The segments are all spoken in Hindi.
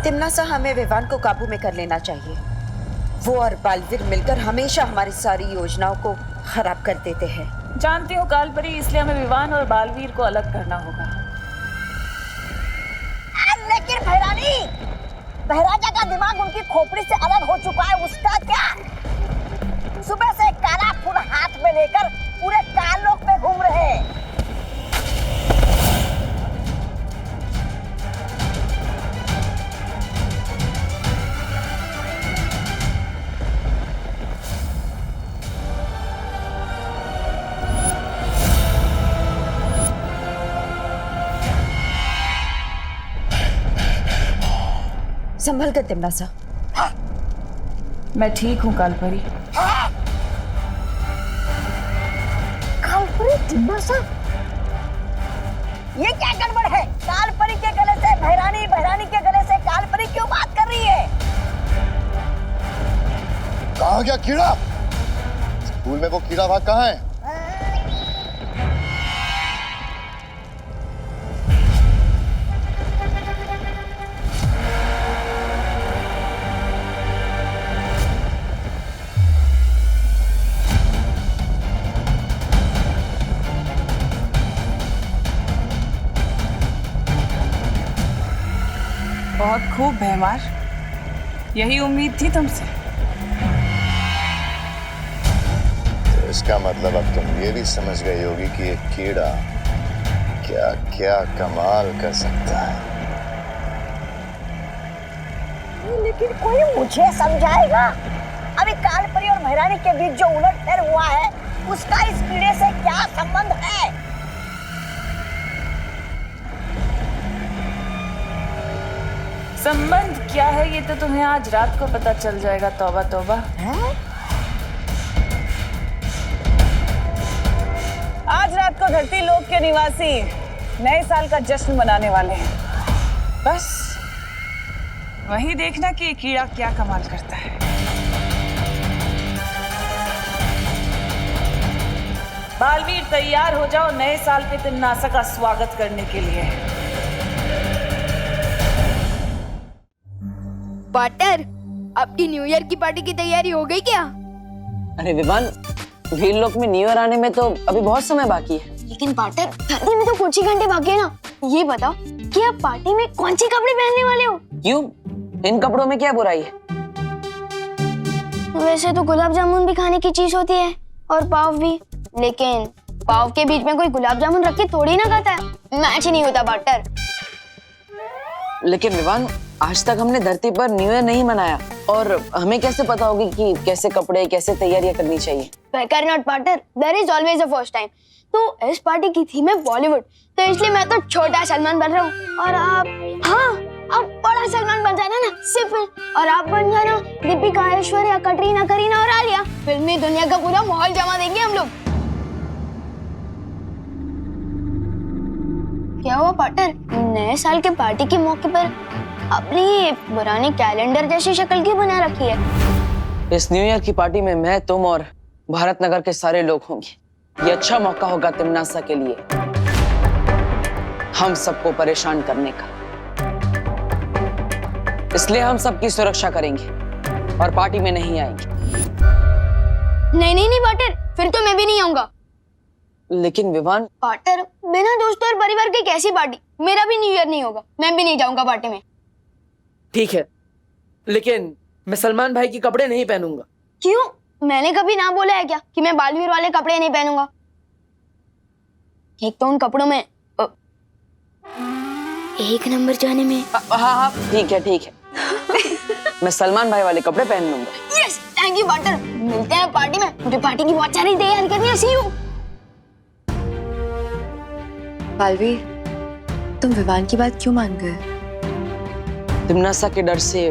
तिमनासा, हमें विवान को काबू में कर लेना चाहिए। वो और बालवीर मिलकर हमेशा हमारी सारी योजनाओं को खराब कर देते हैं। जानती हूँ कालपरी, इसलिए हमें विवान और बालवीर को अलग करना होगा। लेकिन भैरानी, बहराजा का दिमाग उनकी खोपड़ी से अलग हो चुका है, उसका क्या? सुबह से काला फूल हाथ में लेकर पूरे कालोक में घूम रहे हैं। संभल कर तिमनासा। मैं ठीक हूँ कालपरी। कालपरी? तिमनासा? ये क्या गड़बड़ है? कालपरी के गले से भैरानी, भैरानी के गले से कालपरी क्यों बात कर रही है? कहाँ गया कीड़ा? स्कूल में वो कीड़ा भाग कहाँ है? बहुत खूब भैमार, यही उम्मीद थी तुमसे। तो इसका मतलब अब तुम ये भी समझ गई होगी कि एक कीड़ा क्या क्या कमाल कर सकता है। लेकिन कोई मुझे समझाएगा? अभी कालपरी और भैरानी के बीच जो उलटफेर हुआ है, उसका इस कीड़े से क्या संबंध है? संबंध क्या है ये तो तुम्हें आज रात को पता चल जाएगा। तौबा तौबा। आज रात को धरती लोक के निवासी नए साल का जश्न मनाने वाले हैं। बस वही देखना कि ये कीड़ा क्या कमाल करता है। बालवीर, तैयार हो जाओ नए साल पे तिमनासा का स्वागत करने के लिए। पार्टनर, आपकी न्यू ईयर की पार्टी की तैयारी हो गई क्या? अरे विवान, वीर लोक में न्यू ईयर आने में तो अभी बहुत समय बाकी है। लेकिन पार्टनर, पार्टी में तो कुछ ही घंटे बाकी है ना। ये बताओ कि आप पार्टी में कौन से कपड़े पहनने वाले हो? क्यों? इन कपड़ों में क्या बुराई है? वैसे तो गुलाब जामुन भी खाने की चीज होती है और पाव भी, लेकिन पाव के बीच में कोई गुलाब जामुन रख के थोड़ी ना खाता है। मैच ही नहीं होता पार्टनर। लेकिन विवान, आज तक हमने धरती पर न्यू ईयर नहीं मनाया और हमें कैसे पता होगी कि कैसे कपड़े, कैसे तैयारियां करनी चाहिए? बेकार not partner, there is always a first time. तो इस पार्टी की थीम है बॉलीवुड, तो इसलिए मैं तो छोटा सलमान बन रहा हूँ और आप, हाँ, आप बड़ा सलमान बन जाना ना सिर्फ, और आप बन जाना दीपिका, ऐश्वर्या, कटरीना, करीना और आलिया। फिल्मी दुनिया का पूरा माहौल जमा देंगे हम लोग। क्या हुआ पार्टनर, नए साल के पार्टी के मौके पर अपनी पुरानी कैलेंडर जैसी शक्ल क्यों बना रखी है? इस न्यू ईयर की पार्टी में मैं, तुम और भारत नगर के सारे लोग होंगे। ये अच्छा मौका होगा तिमनासा के लिए हम सबको परेशान करने का। इसलिए हम सबकी सुरक्षा करेंगे और पार्टी में नहीं आएंगे। नहीं पार्टनर, फिर तो मैं भी नहीं आऊंगा। लेकिन विवान, पार्टनर, बिना दोस्तों और परिवार की कैसी पार्टी? मेरा भी न्यू ईयर नहीं होगा, मैं भी नहीं जाऊंगा पार्टी में। ठीक है, लेकिन मैं सलमान भाई के कपड़े नहीं पहनूंगा। क्यों? मैंने कभी ना बोला है क्या कि मैं बालवीर वाले कपड़े नहीं पहनूंगा? एक तो उन कपड़ों में एक नंबर जाने में। हाँ, ठीक है मैं सलमान भाई वाले कपड़े पहन लूंगा। Yes, thank you partner. मिलते हैं पार्टी में, मुझे पार्टी की बहुत सारी तैयारी करनी है। सी यू। बालवीर, तुम विवान की बात क्यों मान गए? तिमनासा के डर से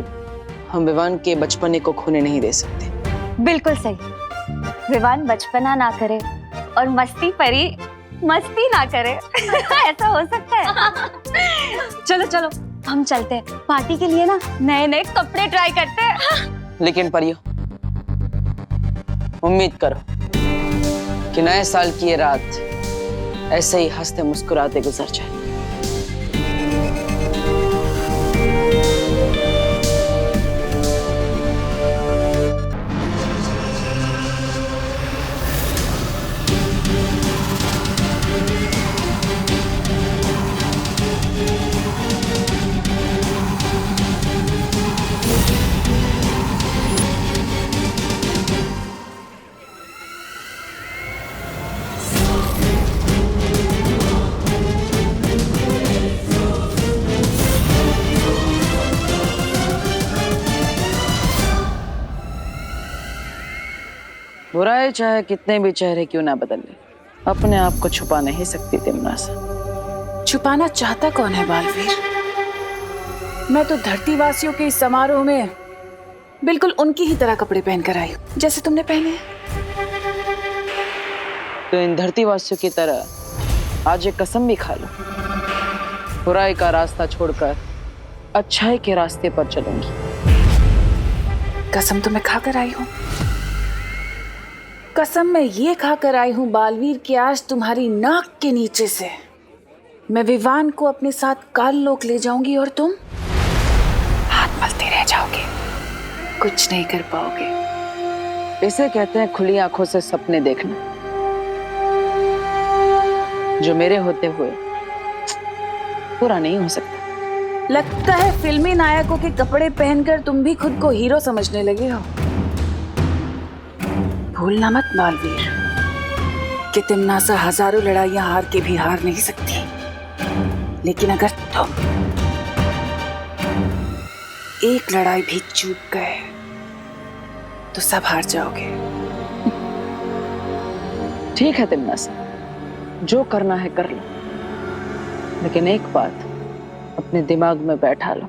हम विवान के बचपने को खोने नहीं दे सकते। बिल्कुल सही। विवान बचपना ना करे और मस्ती परी मस्ती ना करे। ऐसा हो सकता है? चलो चलो हम चलते हैं, पार्टी के लिए ना नए नए कपड़े ट्राई करते हैं। लेकिन परियो, उम्मीद करो कि नए साल की ये रात ऐसे ही हंसते मुस्कुराते गुजर जाए। बुराई चाहे कितने भी चेहरे क्यों ना बदल ले, अपने आप को छुपा नहीं सकती तिमनासा। छुपाना चाहता कौन है बालवीर? मैं तो धरती वासियों के इस समारोह में बिल्कुल उनकी ही तरह कपड़े पहनकर आई हूँ जैसे तुमने पहने हैं। तो इन धरतीवासियों की तरह आज एक कसम भी खा लो, बुराई का रास्ता छोड़कर अच्छाई के रास्ते पर चलूंगी। कसम तो मैं खाकर आई हूँ, कसम मैं ये खाकर आई हूँ बालवीर कि आज तुम्हारी नाक के नीचे से मैं विवान को अपने साथ काल लोक ले जाऊंगी और तुम हाथ मलते रह जाओगे, कुछ नहीं कर पाओगे। इसे कहते हैं खुली आंखों से सपने देखना, जो मेरे होते हुए पूरा नहीं हो सकता। लगता है फिल्मी नायकों के कपड़े पहनकर तुम भी खुद को हीरो समझने लगे हो। भूलना मत बालवीर कि तिमनासा हजारों लड़ाइयां हार के भी हार नहीं सकती, लेकिन अगर तुम एक लड़ाई भी चूक गए तो सब हार जाओगे। ठीक है तिमनासा, जो करना है कर लो, लेकिन एक बात अपने दिमाग में बैठा लो,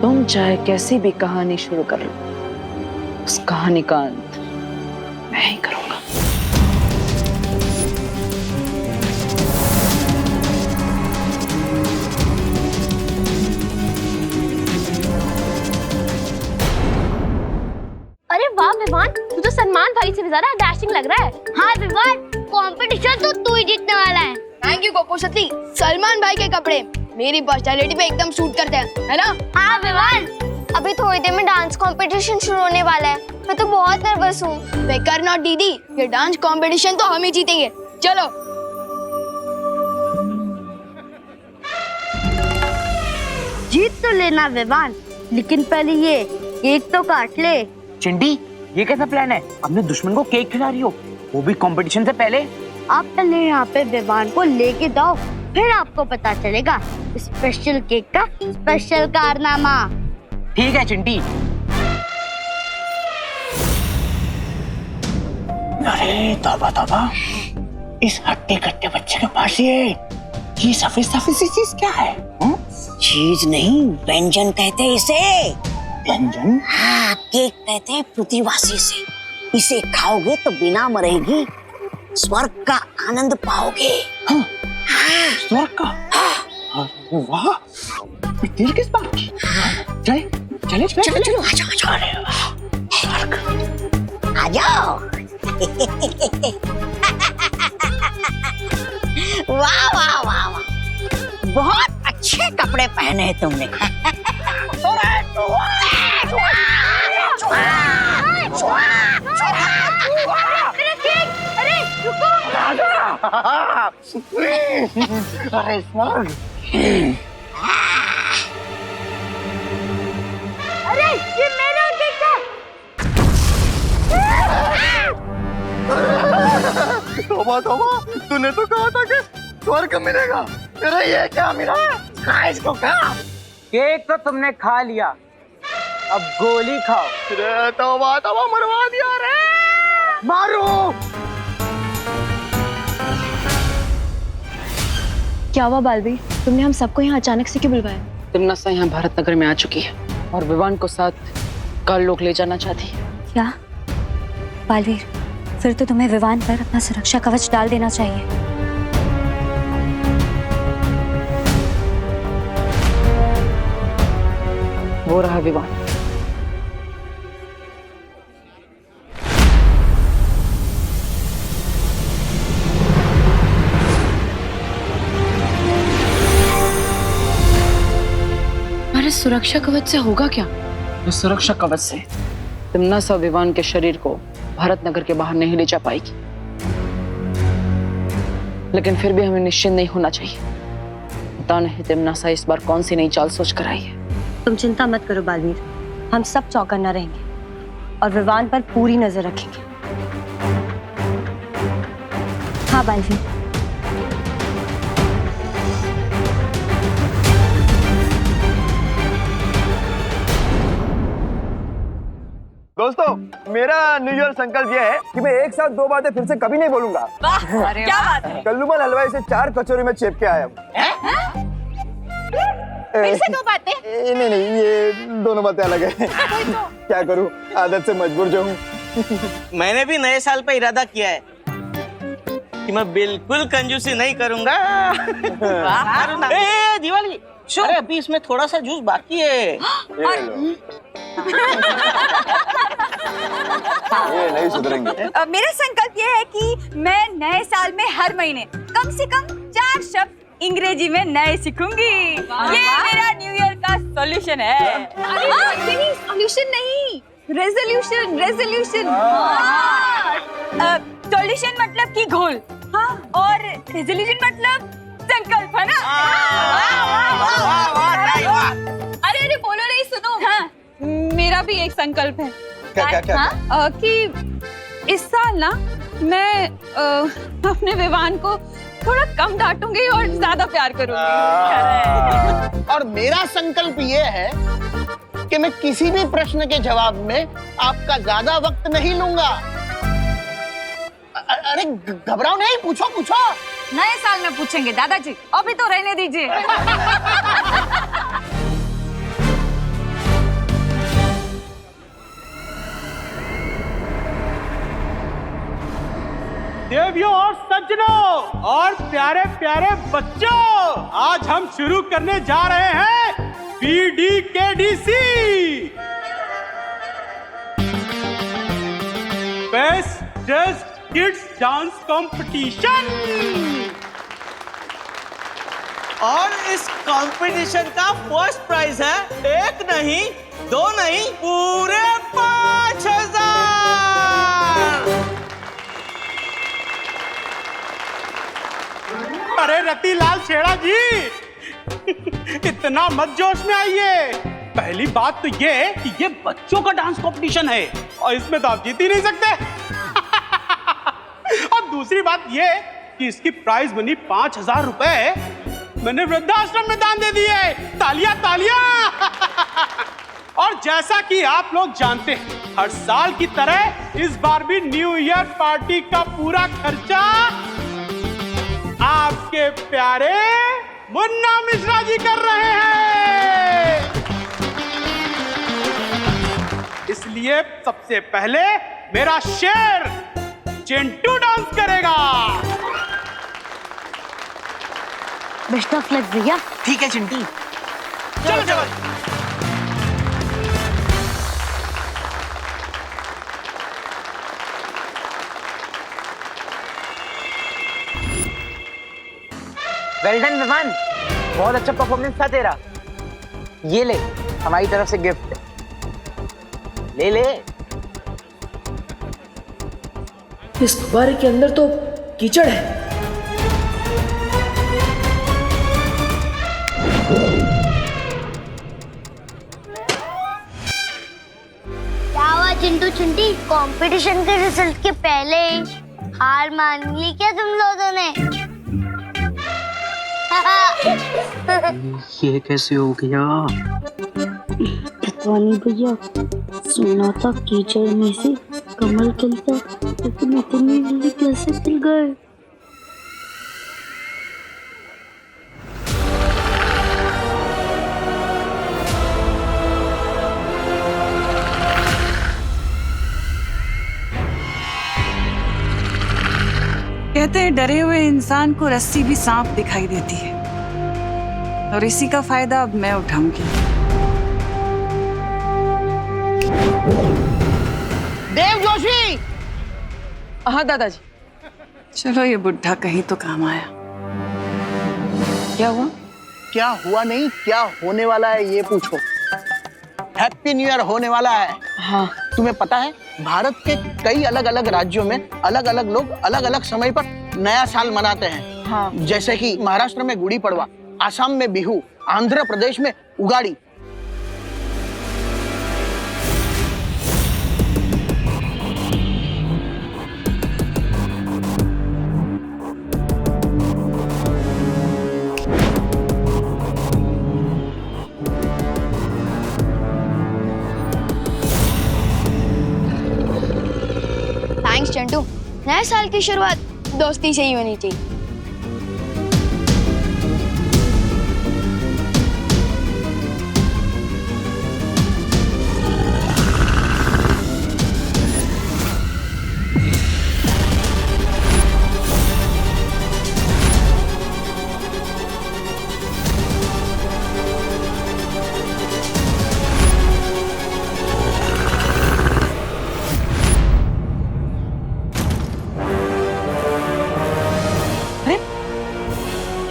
तुम चाहे कैसी भी कहानी शुरू कर लो, उस कहानी का अंत मैं ही करूंगा। अरे वाह विवान, तू तो सलमान भाई से भी ज्यादा डैशिंग लग रहा है। हाँ विवान, कंपटीशन तो तू ही जीतने वाला है। थैंक यू कोको सती, सलमान भाई के कपड़े मेरी पर्सनालिटी पे एकदम सूट करते हैं, है ना? हाँ विवान, अभी थोड़ी देर में डांस कंपटीशन शुरू होने वाला है, मैं तो बहुत नर्वस हूँ। बेकर नॉट दीदी, ये डांस कंपटीशन तो हम ही जीतेंगे, चलो। जीत तो लेना विवान, लेकिन पहले ये केक तो काट ले। चिंटी, ये कैसा प्लान है? अपने दुश्मन को केक खिला रही हो, वो भी कंपटीशन से पहले? आप पहले यहाँ पे विवान को लेके जाओ, फिर आपको पता चलेगा स्पेशल केक का स्पेशल कारनामा। ठीक है चिंटी। अरे तौबा तौबा, इस हट्टे कट्टे बच्चे के पास ये सफेद सफेद सी चीज क्या है? चीज नहीं, व्यंजन कहते हैं इसे। व्यंजन? हाँ, केक कहते हैं पृथ्वीवासी से। इसे खाओगे तो बिना मरेगी स्वर्ग का आनंद पाओगे। हाँ, स्वर्ग का? अरे वाह, देर किस बात की? चले चलो आ जाओ। अरे वाह, स्वर्ग। आ जाओ। वाह वाह वाह वाह, बहुत अच्छे कपड़े पहने हैं तुमने। अरे रुको। अरे स्वर्ग। अरे ये मेरा केक है। तौबा तौबा, तूने तो कहा था कि स्वर्ग मिलेगा, तेरा ये क्या मिला? खा इसको, खा। केक तो तुमने खा लिया, अब गोली खाओ। रे तौबा तौबा, मरवा दिया रे। मारो। क्या हुआ बालवीर, तुमने हम सबको यहाँ अचानक से क्यों बुलवाया? तिमनासा यहाँ भारत नगर में आ चुकी है और विवान को साथ काल लोक ले जाना चाहती है। क्या बालवीर, फिर तो तुम्हें विवान पर अपना सुरक्षा कवच डाल देना चाहिए। वो रहा विवान। हमारे सुरक्षा कवच से होगा क्या? इस सुरक्षा कवच से तिमनासा विवान के शरीर को भारत नगर के बाहर नहीं ले जा पाएगी, लेकिन फिर भी हमें निश्चिंत नहीं होना चाहिए। पता नहीं तिमनासा इस बार कौन सी नई चाल सोच कर आई है। तुम चिंता मत करो बालवीर, हम सब चौकन्ना रहेंगे और विवान पर पूरी नजर रखेंगे। हाँ बालवीर। दोस्तों, मेरा न्यू ईयर संकल्प ये है कि मैं एक साथ 2 बातें फिर से कभी नहीं बोलूंगा। क्या बात है? कल्लूमल हलवाई से 4 कचौरी में चेप के आया हूँ। फिर से 2 बातें? नहीं, ये दोनों बातें अलग है। क्या करूँ, आदत से मजबूर जो हूँ। मैंने भी नए साल पे इरादा किया है कि मैं बिल्कुल कंजूसी नहीं करूंगा। दिवाली, अरे अभी इसमें थोड़ा सा जूस बाकी है। ये नहीं सुधरेंगे। मेरा संकल्प ये है कि मैं नए साल में हर महीने कम से कम 4 शब्द अंग्रेजी में नए सीखूंगी। ये मेरा न्यू ईयर का सॉल्यूशन है। नहीं, सॉल्यूशन नहीं, रेजोल्यूशन। सॉल्यूशन मतलब कि गोल, और रेजोल्यूशन मतलब संकल्प, है ना? अरे बोलो नहीं, सुनो। मेरा भी एक संकल्प है। क्या? कि इस साल ना मैं अपने विवान को थोड़ा कम डांटूंगी और ज्यादा प्यार करूंगी। और मेरा संकल्प ये है कि मैं किसी भी प्रश्न के जवाब में आपका ज्यादा वक्त नहीं लूंगा। अरे घबराओ नहीं, पूछो। नए साल में पूछेंगे दादाजी, अभी तो रहने दीजिए। देवियों और सज्जनों और प्यारे प्यारे बच्चों, आज हम शुरू करने जा रहे हैं BDKDC best dressed kids dance competition. और इस कंपटीशन का फर्स्ट प्राइज है 1 नहीं, 2 नहीं, पूरे 5000। अरे रतिलाल छेड़ा जी, इतना मत जोश में आइए। पहली बात तो ये कि ये बच्चों का डांस कंपटीशन है और इसमें तो आप जीत ही नहीं सकते। और दूसरी बात ये कि इसकी प्राइज मनी 5000 रुपए मैंने वृद्धाश्रम में दान दे दिए। तालियां तालियां। और जैसा कि आप लोग जानते हैं, हर साल की तरह इस बार भी न्यू ईयर पार्टी का पूरा खर्चा आपके प्यारे मुन्ना मिश्रा जी कर रहे हैं। इसलिए सबसे पहले मेरा शेर चिंटू डांस करेगा। बेस्ट ऑफ लक भैया। ठीक है चिंटी, चलो। वेल डन विमान, बहुत अच्छा परफॉर्मेंस था तेरा। ये ले हमारी तरफ से गिफ्ट, ले। इस गुब्बारे के अंदर तो कीचड़ है। क्या हुआ चिंटू चिंटी, कंपटीशन के रिजल्ट के पहले ही हार मान ली क्या तुम लोगों ने? ये कैसे हो गया? पता नहीं भैया, सुना था कीचड़ में से कमल खिलता, लेकिन इतनी जल्दी कैसे खिल गए? कहते हैं डरे हुए इंसान को रस्सी भी सांप दिखाई देती है, और इसी का फायदा अब मैं उठाऊंगी। देव जोशी। हाँ दादाजी। चलो, ये बुढ़ा कहीं तो काम आया। क्या हुआ? क्या हुआ नहीं, क्या होने वाला है ये पूछो। हैप्पी न्यू ईयर होने वाला है। हाँ। तुम्हें पता है भारत के कई अलग अलग राज्यों में अलग अलग लोग अलग अलग समय पर नया साल मनाते हैं। हाँ। जैसे कि महाराष्ट्र में गुड़ी पड़वा, आसाम में बिहू, आंध्र प्रदेश में उगाड़ी। नए साल की शुरुआत दोस्ती से ही होनी चाहिए।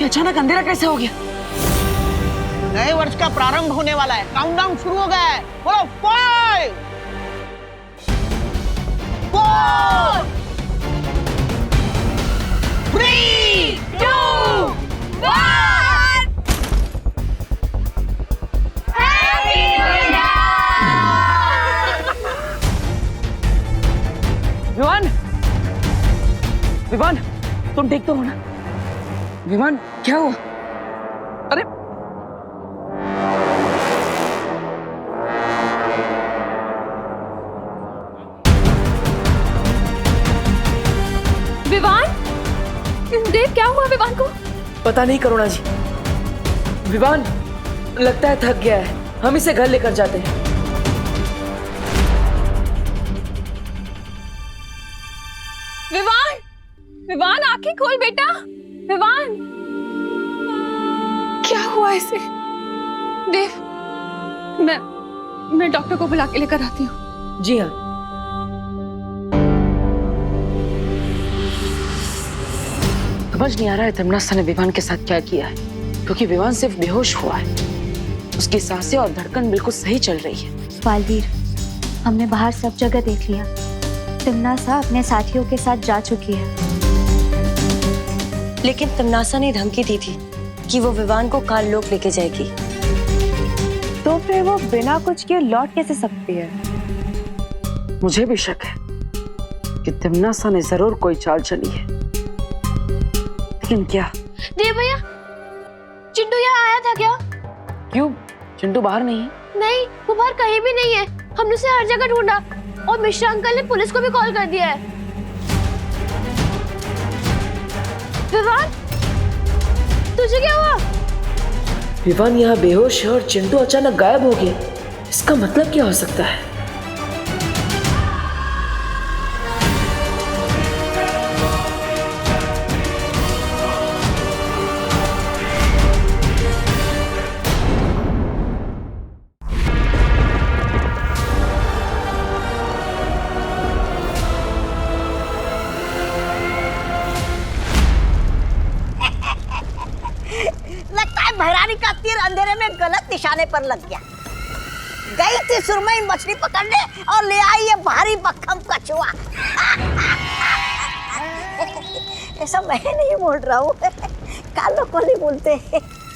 अचानक अंधेरा कैसे हो गया? नए वर्ष का प्रारंभ होने वाला है, काउंटडाउन शुरू हो गया है। बोलो 5 4 3 2 1 happy new year. Vivaan, Vivaan, तुम ठीक तो हो ना? विमान, क्या हुआ? अरे विवान, देव क्या हुआ विवान को? पता नहीं करुणा जी, विवान लगता है थक गया है, हम इसे घर लेकर जाते हैं। विवान, विवान आंखें खोल बेटा। विवान, क्या हुआ इसे? देव, मैं डॉक्टर को बुला के लेकर आती हूँ। जी हाँ। समझ नहीं आ रहा है तमन्ना ने विवान के साथ क्या किया है, क्योंकि विवान सिर्फ बेहोश हुआ है, उसकी सांसें और धड़कन बिल्कुल सही चल रही है। बालवीर, हमने बाहर सब जगह देख लिया। तमन्ना अपने साथियों के साथ जा चुकी है। लेकिन तमन्ना ने धमकी दी थी कि वो विवान को काल लोक लेके जाएगी। तो फिर वो बिना कुछ किए लौट कैसे सकती है? मुझे भी शक है कि तमन्ना ने जरूर कोई चाल चली है, लेकिन क्या? देव भैया, चिंटू यहाँ आया था क्या? क्यों, चिंटू बाहर नहीं है? नहीं, वो बाहर कहीं भी नहीं है। हमने उसे हर जगह ढूंढा और मिश्रा अंकल ने पुलिस को भी कॉल कर दिया है। विवान, तुझे क्या हुआ? विवान यहाँ बेहोश है और चिंटू अचानक गायब हो गया, इसका मतलब क्या हो सकता है? लगता है भैरानी का तीर अंधेरे में गलत निशाने पर लग गया। गई थी सुरमई मछली पकड़ने और ले आई ये भारी भक्कम कछुआ। ऐसा मैं नहीं बोल रहा हूँ, कालों को नहीं बोलते।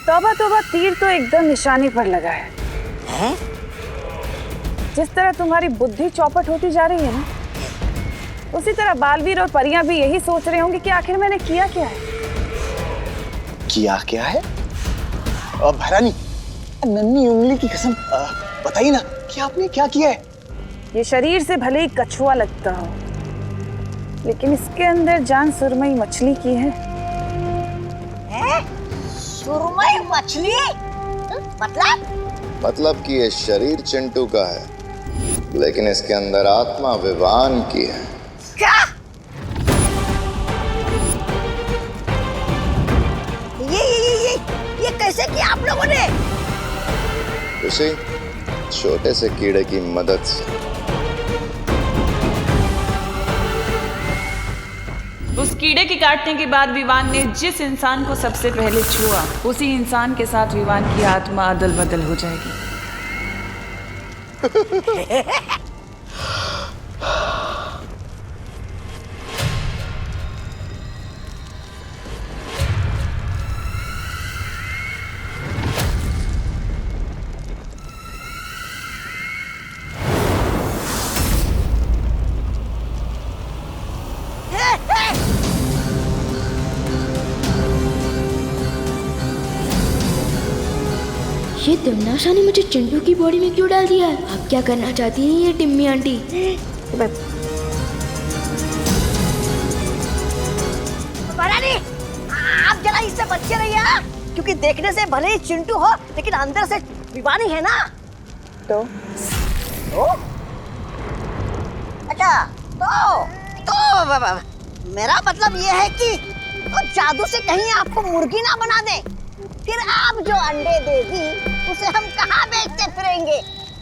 तौबा तौबा, तीर तो एकदम निशाने पर लगा है। हैं? जिस तरह तुम्हारी बुद्धि चौपट होती जा रही है ना, उसी तरह बालवीर और परियां भी यही सोच रहे होंगे कि आखिर मैंने किया क्या है। किया क्या है? भैरानी, नन्ही उंगली की कसम बताइए ना कि आपने क्या किया है? ये शरीर से भले ही कछुआ लगता हो, लेकिन इसके अंदर जान सुरमई मछली की है। सुरमई मछली? मतलब कि ये शरीर चिंटू का है, लेकिन इसके अंदर आत्मा विवान की है। क्या? ये कैसे किया आप लोगों ने? उसी छोटे से कीड़े की मदद से। उस कीड़े के काटने के बाद विवान ने जिस इंसान को सबसे पहले छुआ, उसी इंसान के साथ विवान की आत्मा अदल बदल हो जाएगी। ये तमन्ना ने मुझे चिंटू की बॉडी में क्यों डाल दिया है? आप क्या करना चाहती हैं ये टिम्मी आंटी? जरा इससे बच्चे रहिए हाँ? क्योंकि देखने से भले ही चिंटू हो लेकिन अंदर से विवानी है ना। तो अच्छा तो मेरा मतलब ये है कि तो जादू से कहीं आपको मुर्गी ना बना दे, फिर आप जो अंडे देगी उसे हम कहाँ बेचते फिरेंगे।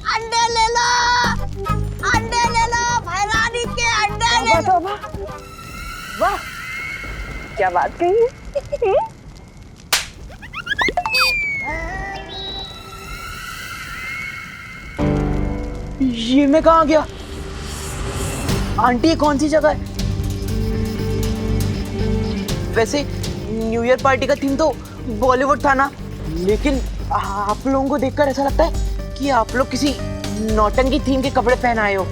अंडे ले लो भैरानी के अंडे ले लो। वाह क्या बात कही है। ये मैं कहाँ गया? आंटी ये कौन सी जगह है? वैसे न्यू ईयर पार्टी का थीम तो बॉलीवुड था ना, लेकिन आप लोगों को देखकर ऐसा लगता है कि आप लोग किसी नौटंकी थीम के कपड़े पहन आए हो।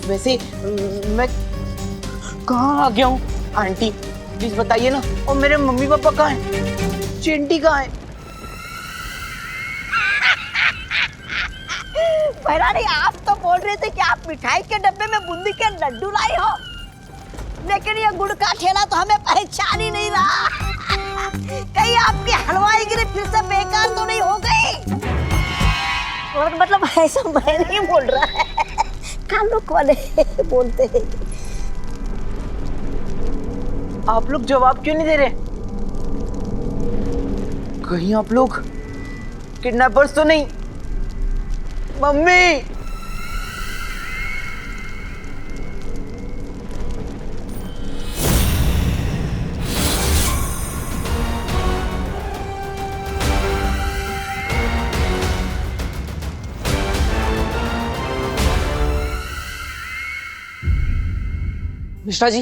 वैसे मैं कहाँ आ गया हूँ? आंटी प्लीज बताइए ना। और मेरे मम्मी पापा कहाँ हैं? चिंटी कहाँ है? भैरानी आप तो बोल रहे थे कि आप मिठाई के डब्बे में बूंदी के लड्डू लाई हो, लेकिन ये गुड़ का ठेला तो हमें पहचान ही नहीं रहा। कहीं आपकी हलवाई गिरी फिर से बेकार तो नहीं हो गई? और मतलब ऐसा मैं नहीं बोल रहा है, काम लोग वाले बोलते हैं। आप लोग जवाब क्यों नहीं दे रहे? कहीं आप लोग किडनैपर्स तो नहीं? मम्मी मिश्रा जी,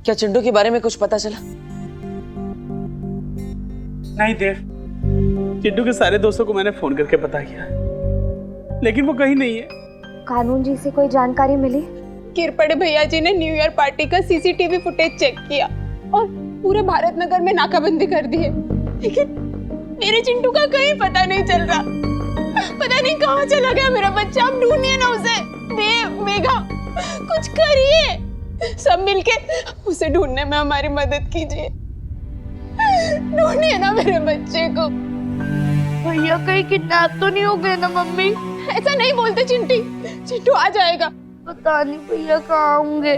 क्या चिंटू के बारे में कुछ पता चला? नहीं देव, चिंटू के सारे दोस्तों को मैंने फोन करके पता किया, लेकिन वो कहीं नहीं है। कानून जी से कोई जानकारी मिली? किरपड़े भैया जी ने न्यू ईयर पार्टी का सीसीटीवी फुटेज चेक किया और पूरे भारत नगर में नाकाबंदी कर दी है, लेकिन मेरे चिंटू का कहीं पता नहीं चल रहा। पता नहीं कहाँ चला गया मेरा बच्चा। आप ढूंढिए ना उसे। देव, मेघा, कुछ करिए। सब मिलके उसे ढूंढने में हमारी मदद कीजिए। ढूंढिए ना मेरे बच्चे को। भैया कहीं किडनैप तो नहीं हो गए ना मम्मी? ऐसा नहीं बोलते चिंटी, चिंटू आ जाएगा। पता नहीं भैया कहाँ होंगे,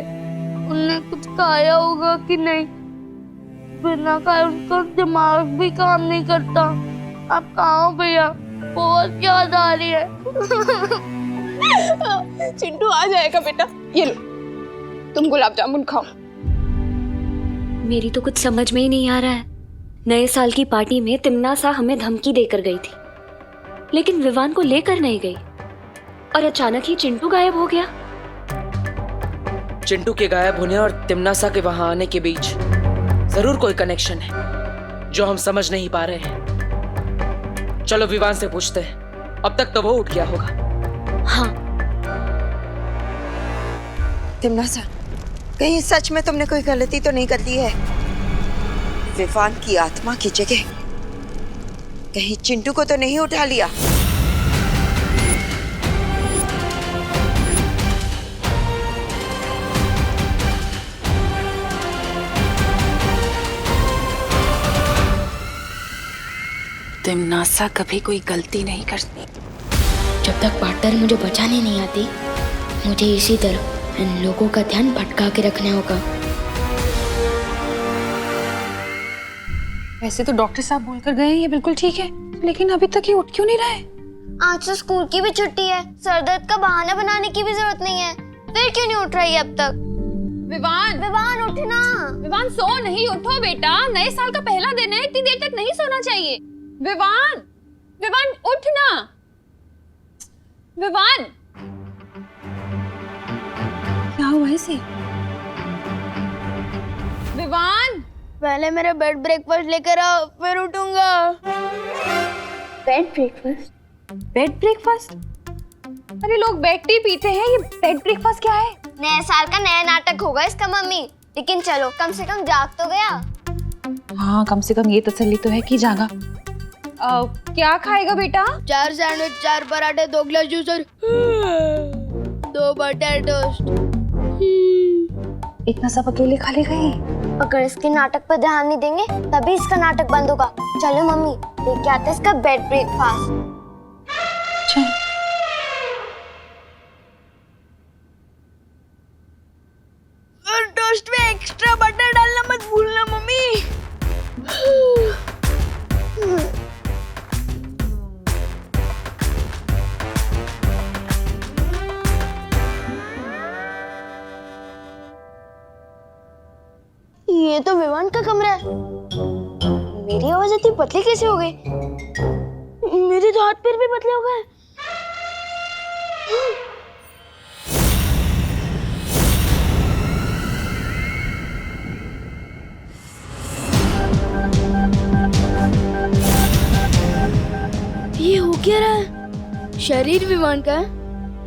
उनने कुछ खाया होगा कि नहीं। बिना खाए उनका दिमाग भी काम नहीं करता। आप कहाँ हो भैया? बहुत याद आ रही है। चिंटू आ जाएगा बेटा। ये लो, तुम गुलाब जामुन खाओ। मेरी तो कुछ समझ में ही नहीं आ रहा है। नए साल की पार्टी में तिमना सा हमें धमकी देकर गई थी, लेकिन विवान को लेकर नहीं गई और अचानक ही चिंटू गायब हो गया। चिंटू के गायब होने और तिमनासा के वहां आने के बीच जरूर कोई कनेक्शन है जो हम समझ नहीं पा रहे हैं। चलो विवान से पूछते हैं। अब तक तो वो उठ गया होगा। हाँ। तिमनासा, कहीं सच में तुमने कोई गलती तो नहीं कर दी है? विवान की आत्मा की जगह कहीं चिंटू को तो नहीं उठा लिया? तिमनासा कभी कोई गलती नहीं करती। जब तक पार्टनर मुझे बचाने नहीं आती, मुझे इसी तरह इन लोगों का ध्यान भटका के रखना होगा। वैसे तो डॉक्टर साहब बोलकर गए हैं ये बिल्कुल ठीक है, लेकिन अभी तक ये उठ क्यों नहीं रहा है? आज तो स्कूल की भी छुट्टी है, सर दर्द का बहाना बनाने की भी जरूरत नहीं है। फिर क्यों नहीं उठ रही है अब तक? विवान, विवान उठना। विवान सो नहीं, उठो बेटा। नए साल का पहला दिन है, इतनी देर तक नहीं सोना चाहिए। विवान, विवान उठना। विवान, क्या हुआ इसे? विवान, पहले मेरा बेड ब्रेकफास्ट लेकर आओ, फिर उठूंगा। Bed breakfast? Bed breakfast? अरे लोग बेड टी पीते हैं, ये बेड ब्रेकफास्ट क्या है? नए साल का नया नाटक होगा इसका मम्मी। लेकिन चलो, कम से कम जाग तो गया। हाँ, कम से कम ये तसल्ली तो है कि जागा। क्या खाएगा बेटा? 4 सैंडविच, 4 पराठे, 2 ग्लास जूस और 2 बटर टोस्ट। इतना सब अकेले खा लेगा ये? अगर इसके नाटक पर ध्यान नहीं देंगे तभी इसका नाटक बंद होगा। चलो मम्मी लेके आते हैं इसका बेड ब्रेकफास्ट। और टोस्ट में एक्स्ट्रा बटर डालना मत भूलना मम्मी। ये तो विवान का कमरा है। मेरी आवाज इतनी पतली कैसे हो गई? मेरे तो हाथ पैर भी पतले हो गए। ये हो क्या रहा है? शरीर विवान का है,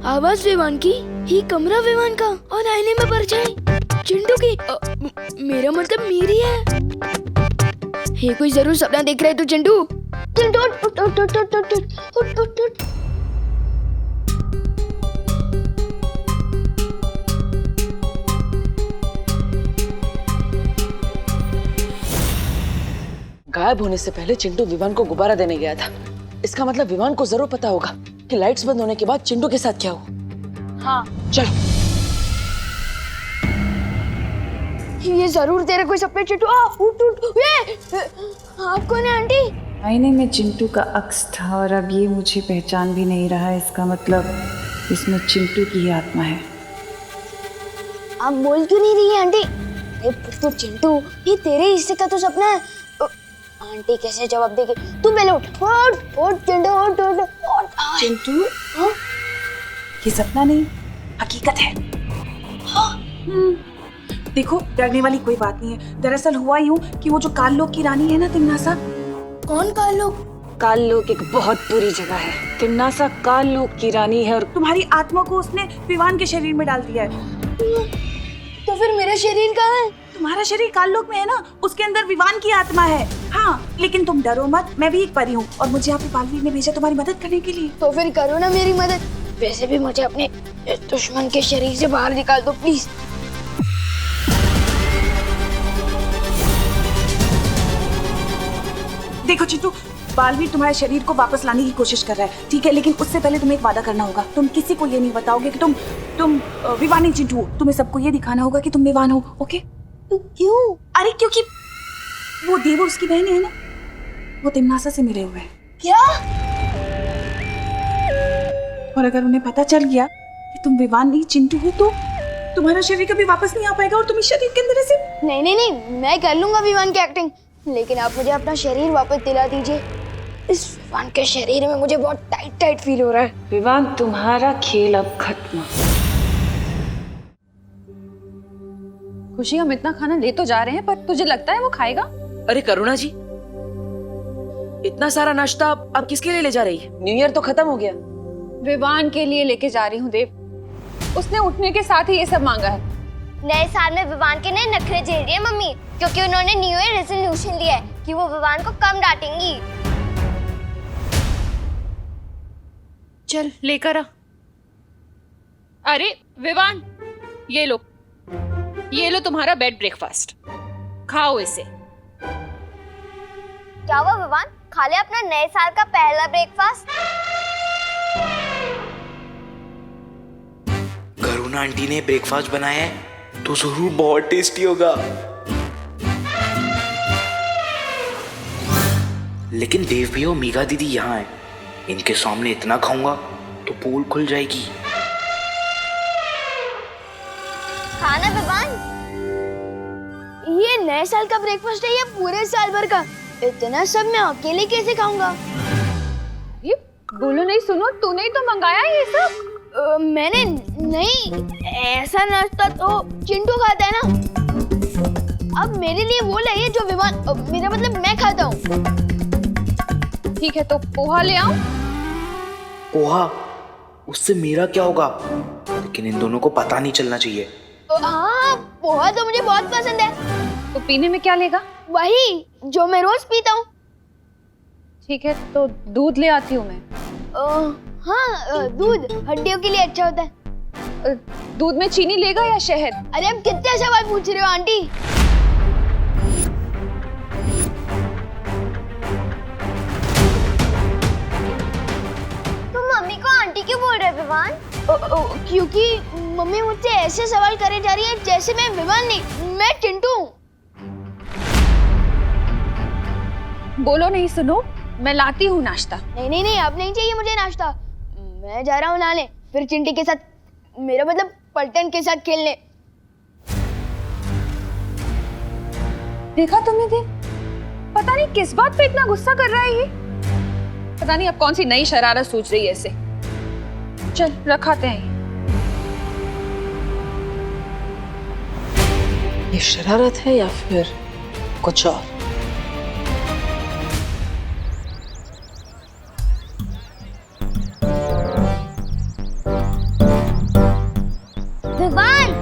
आवाज विवान की, ये कमरा विवान का और आईने में परछाई चिंटू की। मेरा मतलब मेरी है। ये कोई जरूर सपना देख रहा है तू चिंटू। चिंटू उठ उठ उठ उठ उठ उठ उठ उठ उठ। गायब होने से पहले चिंटू विवान को गुब्बारा देने गया था। इसका मतलब विवान को जरूर पता होगा कि लाइट्स बंद होने के बाद चिंटू के साथ क्या हुआ। हाँ चलो। ये जरूर तेरे कोई सपने चिंटू। उठ उठ। ये आप कौन है आंटी? आईने में चिंटू का अक्स था और अब ये मुझे पहचान भी नहीं रहा है। इसका मतलब इसमें चिंटू की ही आत्मा है। आप बोल क्यों नहीं रही है आंटी? अरे पुत्तू चिंटू, ये तेरे हिस्से का तो सपना है। आंटी कैसे जवाब देगी? तू पहले उठ उठ उठ चिंटू उठ उठ उठ। चिंटू ये सपना नहीं हकीकत है। देखो डरने वाली कोई बात नहीं है। दरअसल हुआ यूं कि वो जो काललोक की रानी है ना तिम्नासा। कौन काललोक? काललोक एक बहुत बुरी जगह है। तिम्नासा काललोक की रानी है और तुम्हारी आत्मा को उसने विवान के शरीर में डाल दिया है। तो फिर मेरा शरीर कहाँ है? तुम्हारा शरीर काललोक में है ना, उसके अंदर विवान की आत्मा है। हाँ लेकिन तुम डरो मत, मैं भी एक परी हूँ और मुझे यहाँ पे बालवीर ने भेजा तुम्हारी मदद करने के लिए। तो फिर करो ना मेरी मदद। वैसे भी मुझे अपने दुश्मन के शरीर से बाहर निकाल दो प्लीज। देखो चिंटू, बालवीर तुम्हारे शरीर को वापस लाने की कोशिश कर रहा है, ठीक है? लेकिन उससे पहले तुम्हें एक वादा करना होगा। तुम किसी को ये नहीं बताओगे कि तुम विवान नहीं चिंटू। तुम्हें सबको ये दिखाना होगा कि तुम विवान हो, ओके? क्यों? अरे क्योंकि वो देव और उसकी बहन है ना, वो तिम्नासा से मिले हुए हैं। क्या? और अगर उन्हें पता चल गया कि तुम विवान नहीं चिंटू हो तो तुम्हारा शरीर कभी वापस नहीं आ पाएगा और तुम इस शरीर के अंदर ऐसे। नहीं नहीं नहीं, मैं कर लूंगा विवान की एक्टिंग, लेकिन आप मुझे अपना शरीर वापस दिला दीजिए। इस विवान के शरीर में मुझे बहुत टाइट टाइट फील हो रहा है। विवान तुम्हारा खेल अब खत्म। खुशी, हम इतना खाना ले तो जा रहे हैं पर तुझे लगता है वो खाएगा? अरे करुणा जी, इतना सारा नाश्ता आप किसके लिए ले जा रही है? न्यू ईयर तो खत्म हो गया। विवान के लिए लेके जा रही हूँ देव। उसने उठने के साथ ही ये सब मांगा है। नए साल में विवान के नए नखरे झेल रही है मम्मी, क्योंकि उन्होंने न्यू ईयर रेजोल्यूशन लिया है कि वो विवान को कम डांटेंगी। चल लेकर आ। अरे विवान, ये लो तुम्हारा बेड ब्रेकफास्ट, खाओ इसे। क्या हुआ विवान, खा ले अपना नए साल का पहला ब्रेकफास्ट। करुणा आंटी ने ब्रेकफास्ट बनाया है तो जरूर बहुत टेस्टी होगा। लेकिन देव भी और मीगा दीदी यहाँ है, इनके सामने इतना खाऊंगा तो पोल खुल जाएगी। खाना विवान, ये नए साल का ब्रेकफास्ट है, ये पूरे साल भर का। इतना सब मैं अकेले कैसे खाऊंगा? ये बोलो नहीं, सुनो, तूने ही तो मंगाया ये सब। मैंने नहीं, ऐसा नाश्ता तो चिंटू खाता है ना। अब मेरे लिए वो लाइए जो विवान, मेरा मतलब मैं खाता हूँ। ठीक है तो पोहा ले आओ। पोहा? उससे मेरा क्या होगा? लेकिन इन दोनों को पता नहीं चलना चाहिए। हाँ, पोहा तो मुझे बहुत पसंद है। तो पीने में क्या लेगा? वही जो मैं रोज पीता हूँ। ठीक है तो दूध ले आती हूँ मैं। हाँ, दूध हड्डियों के लिए अच्छा होता है। दूध में चीनी लेगा या शहद? अरे अब कितने सवाल पूछ रहे हो आंटी? विवान? क्योंकि मम्मी मुझसे ऐसे सवाल करे जा रही है जैसे मैं विवान नहीं, मैं चिंटू हूँ। बोलो नहीं, सुनो, मैं लाती हूँ नाश्ता। नहीं नहीं नहीं, अब नहीं चाहिए मुझे नाश्ता। मैं जा रहा हूँ लाने, फिर चिंटी के साथ, मेरा मतलब पलटन के साथ खेलने। देखा तुमने देव, पता नहीं किस बात पे इतना गुस्सा कर रहा है ये। पता नहीं अब कौन सी नई शरारत सोच रही है ऐसे। चल रखाते हैं। ये शरारत है या फिर कुछ और? विवान!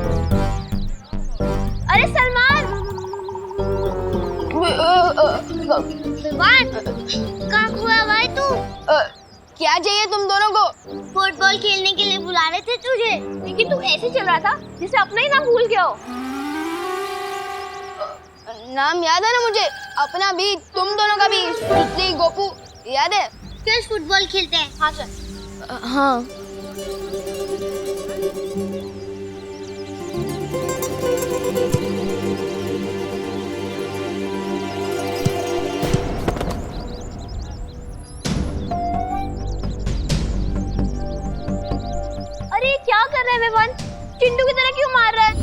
अरे सलमान! विवान! कहाँ हुआ भाई तू? क्या चाहिए तुम दोनों को? फुटबॉल खेलने के लिए बुला रहे थे तुझे, लेकिन तू ऐसे चल रहा था जैसे अपना ही नाम भूल गया हो। नाम याद है ना मुझे, अपना भी, तुम दोनों का भी, सुश्री, गोपू, याद है? चल फुटबॉल खेलते हैं। हाँ चल। हाँ। अरे क्या कर रहा है विवान? चिंटू की तरह क्यों मार रहा है?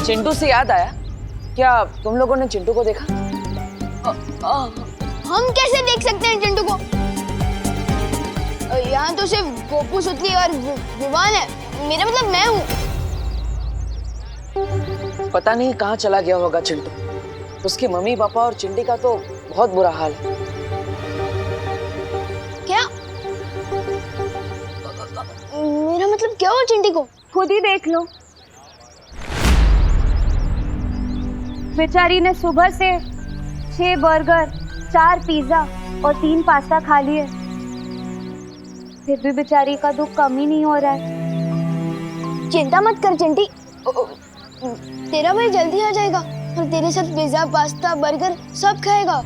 चिंटू से याद आया, क्या तुम लोगों ने चिंटू को देखा? हम कैसे देख सकते हैं चिंटू को? यहाँ तो सिर्फ गोपू, सुतली और विवान है। मेरा मतलब मैं हूँ। पता नहीं कहाँ चला गया होगा चिंटू। उसके मम्मी पापा और चिंटी का तो बहुत बुरा हाल है। क्या? मेरा मतलब क्या हुआ चिंटी को? खुद ही देख लो। बेचारी ने सुबह से 6 बर्गर, 4 पिज्जा और 3 पास्ता खा लिए, फिर भी बेचारी का दुख कम ही नहीं हो रहा है। चिंता मत कर चिंटी, तेरा भाई जल्दी आ जाएगा और तेरे साथ पिज्जा, पास्ता, बर्गर सब खाएगा।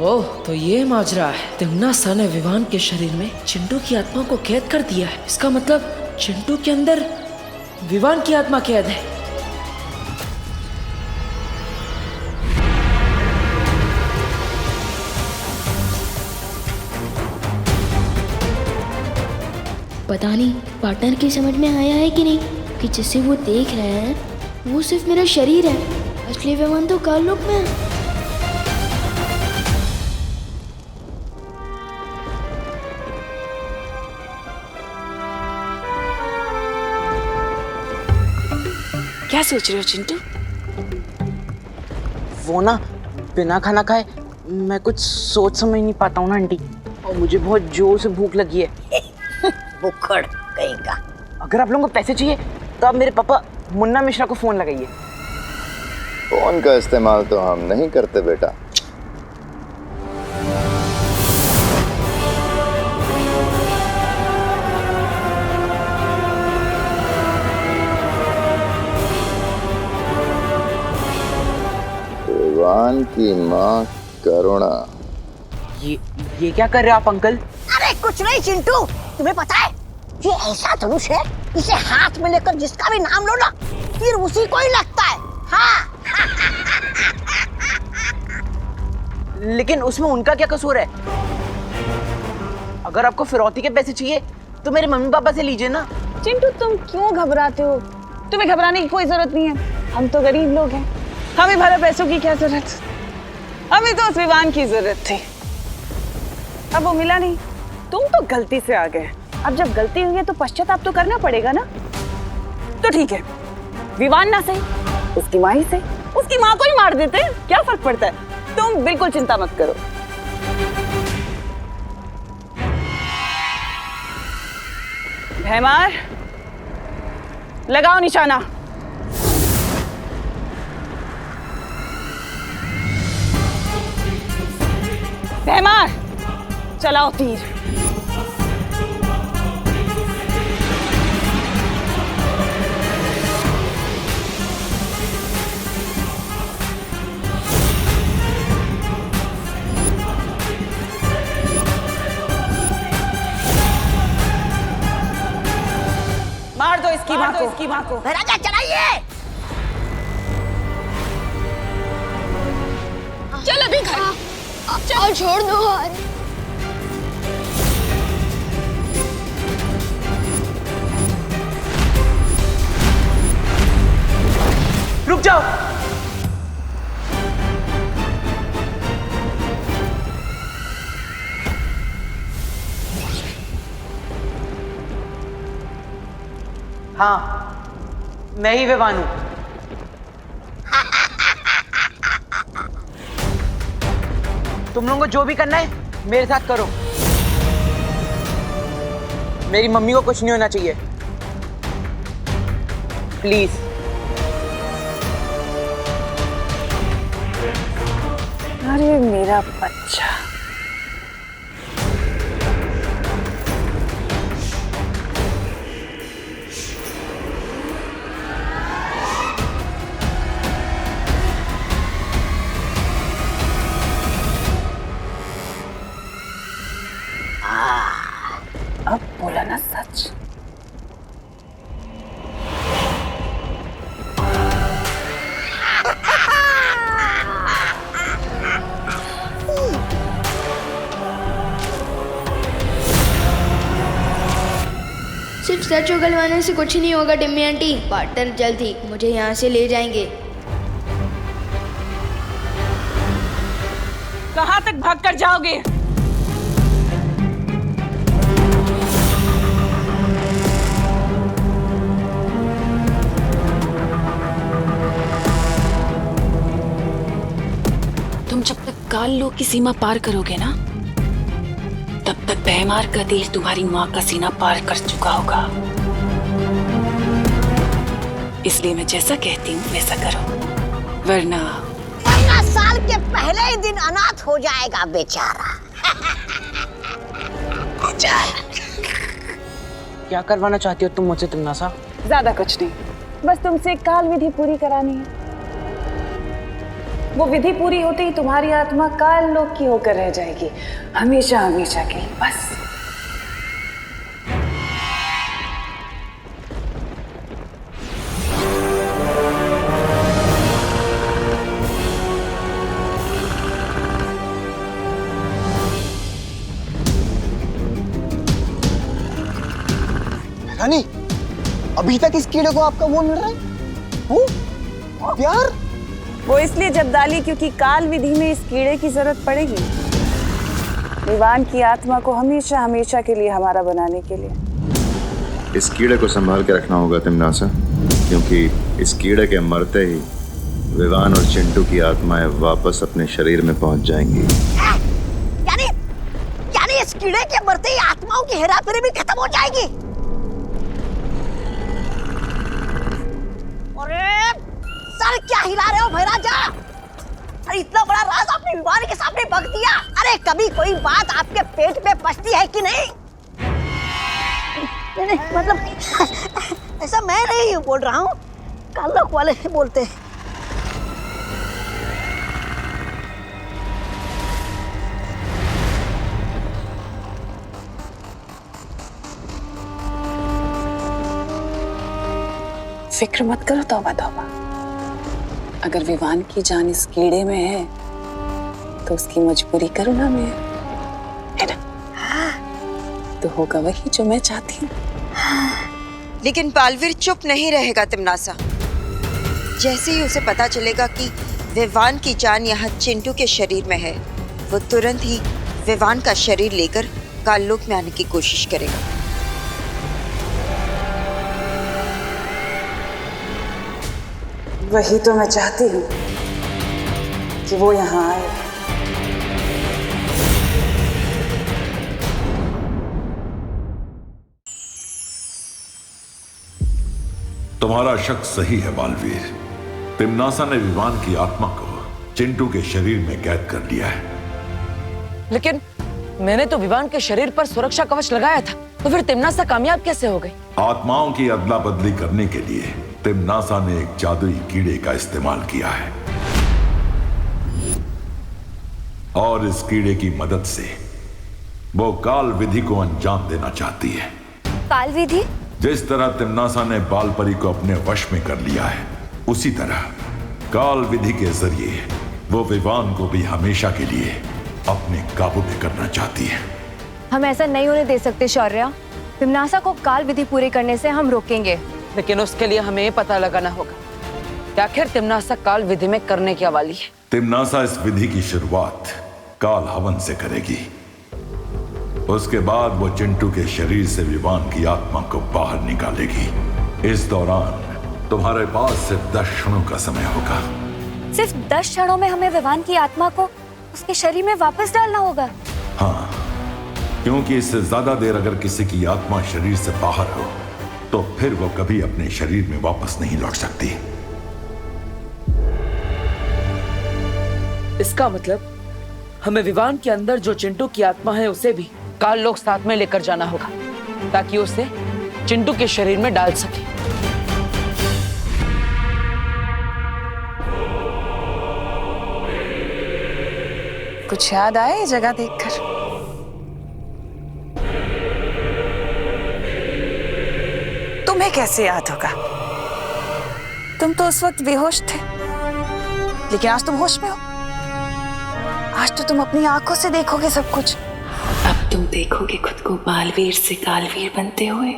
ओह, तो ये माजरा है। तिम्नासा ने विवान के शरीर में चिंटू की आत्मा को कैद कर दिया है। इसका मतलब चिंटू के अंदर विवान की आत्मा कैद है। पता नहीं पार्टनर की समझ में आया है कि नहीं कि जिसे वो देख रहे हैं वो सिर्फ मेरा शरीर है, असली विमान तो काललोक में है। क्या सोच रहे हो चिंटू? वो ना, बिना खाना खाए मैं कुछ सोच समझ नहीं पाता हूँ ना आंटी, और मुझे बहुत जोर से भूख लगी है। बुखड़ कहीं का। अगर आप लोगों को पैसे चाहिए तो आप मेरे पापा मुन्ना मिश्रा को फोन लगाइए। फोन का इस्तेमाल तो हम नहीं करते बेटा। विवान की माँ करुणा। ये क्या कर रहे हो आप अंकल? अरे कुछ नहीं चिंटू, तुम्हें पता है ये ऐसा धनुष है, इसे हाथ में लेकर जिसका भी नाम लो ना फिर उसी को ही लगता है। हाँ। लेकिन उसमें उनका क्या कसूर है? अगर आपको फिरौती के पैसे चाहिए तो मेरे मम्मी पापा से लीजिए ना। चिंटू तुम क्यों घबराते हो? तुम्हें घबराने की कोई जरूरत नहीं है, हम तो गरीब लोग हैं, हमें भले पैसों की क्या जरूरत? हमें तो उस विवान की जरूरत थी, अब वो मिला नहीं। तुम तो गलती से आ गए, अब जब गलती हुई है तो पश्चाताप तो करना पड़ेगा ना। तो ठीक है, विवान ना सही, उसकी माँ ही सही, उसकी माँ को ही मार देते हैं, क्या फर्क पड़ता है? तुम बिल्कुल चिंता मत करो। भैमार, लगाओ निशाना। बेमार, चलाओ तीर। मार दो इसकी माँ को। राजा चलाइए। चल अभी घर। और छोड़ दो और। रुक जाओ। हाँ, मैं ही विवान हूं। तुम लोगों को जो भी करना है मेरे साथ करो। मेरी मम्मी को कुछ नहीं होना चाहिए, प्लीज। अरे मेरा बच्चा, अब बोला ना सच। सिर्फ सच उगलवाने से कुछ नहीं होगा टिम्मी आंटी। पार्टनर जल्द ही मुझे यहाँ से ले जाएंगे। कहाँ तक भाग कर जाओगे? तुम जब तक काल लोक की सीमा पार करोगे ना, तब तक बेमार का तीर तुम्हारी माँ का सीना पार कर चुका होगा। इसलिए मैं जैसा कहती हूँ वैसा करो, वरना 15 साल के पहले ही दिन अनाथ हो जाएगा बेचारा। क्या करवाना चाहती हो तुम मुझसे तिम्नासा? ज्यादा कुछ नहीं, बस तुमसे काल विधि पूरी करानी है। वो विधि पूरी होते ही तुम्हारी आत्मा काल लोक की होकर रह जाएगी, हमेशा हमेशा के लिए, बस। रानी, अभी तक इस कीड़े को आपका वो मिल रहा है? वो प्यार? वो इसलिए जब्दाली क्योंकि काल विधि में इस कीड़े की जरूरत पड़ेगी, विवान की आत्मा को हमेशा हमेशा के लिए हमारा बनाने के लिए। इस कीड़े को संभाल के रखना होगा तिम्नासा, क्योंकि इस कीड़े के मरते ही विवान और चिंटू की आत्माएं वापस अपने शरीर में पहुंच जाएंगी। यानी इस कीड़े के मरते ही आत्माओं की हेराफेरी भी खत्म हो जाएगी। सर क्या हिला रहे हो भैराजा? अरे इतना बड़ा राज आपने विवान के सामने बक दिया। अरे कभी कोई बात आपके पेट में पचती है कि नहीं? नहीं मतलब ऐसा मैं नहीं बोल रहा हूँ, कालोक वाले बोलते हैं। फिक्र मत करो, तौबा तौबा। अगर विवान की जान इस कीड़े में है तो उसकी मजबूरी करूँ ना मैं, है ना? तो होगा वही जो मैं चाहती हूँ। लेकिन बालवीर चुप नहीं रहेगा तिम्नासा। जैसे ही उसे पता चलेगा कि विवान की जान यहाँ चिंटू के शरीर में है, वो तुरंत ही विवान का शरीर लेकर काललोक में आने की कोशिश करेगा। वही तो मैं चाहती हूँ कि वो यहाँ आए। तुम्हारा शक सही है बालवीर। तिम्नासा ने विवान की आत्मा को चिंटू के शरीर में कैद कर लिया है। लेकिन मैंने तो विवान के शरीर पर सुरक्षा कवच लगाया था, तो फिर तिम्नासा कामयाब कैसे हो गई? आत्माओं की अदला बदली करने के लिए तिम्नासा ने एक जादुई कीड़े का इस्तेमाल किया है और इस कीड़े की मदद से वो काल विधि को अंजाम देना चाहती है। काल विधि? जिस तरह तिम्नासा ने बालपरी को अपने वश में कर लिया है, उसी तरह काल विधि के जरिए वो विवान को भी हमेशा के लिए अपने काबू में करना चाहती है। हम ऐसा नहीं होने दे सकते शौर्या। तिम्नासा को काल विधि पूरी करने से हम रोकेंगे। लेकिन उसके लिए हमें पता लगाना होगा कि आखिर तिम्नासा काल विधि में करने क्या वाली है। तिम्नासा इस विधि की शुरुआत काल हवन से करेगी। उसके बाद वो चिंटू के शरीर से विवान की आत्मा को बाहर निकालेगी। इस दौरान तुम्हारे पास सिर्फ 10 क्षणों का समय होगा। सिर्फ 10 क्षणों में हमें विवान की आत्मा को उसके शरीर में वापस डालना होगा? हाँ, क्योंकि इससे ज्यादा देर अगर किसी की आत्मा शरीर से बाहर हो तो फिर वो कभी अपने शरीर में वापस नहीं लौट सकती। इसका मतलब हमें विवान के अंदर जो चिंटू की आत्मा है उसे भी काल लोक साथ में लेकर जाना होगा ताकि उसे चिंटू के शरीर में डाल सके। कुछ याद आए ये जगह देखकर? तुम्हें कैसे याद होगा? तुम तो उस वक्त बेहोश थे, लेकिन आज तुम होश में हो। आज तो तुम अपनी आंखों से देखोगे सब कुछ। अब तुम देखोगे खुद को बालवीर से कालवीर बनते हुए।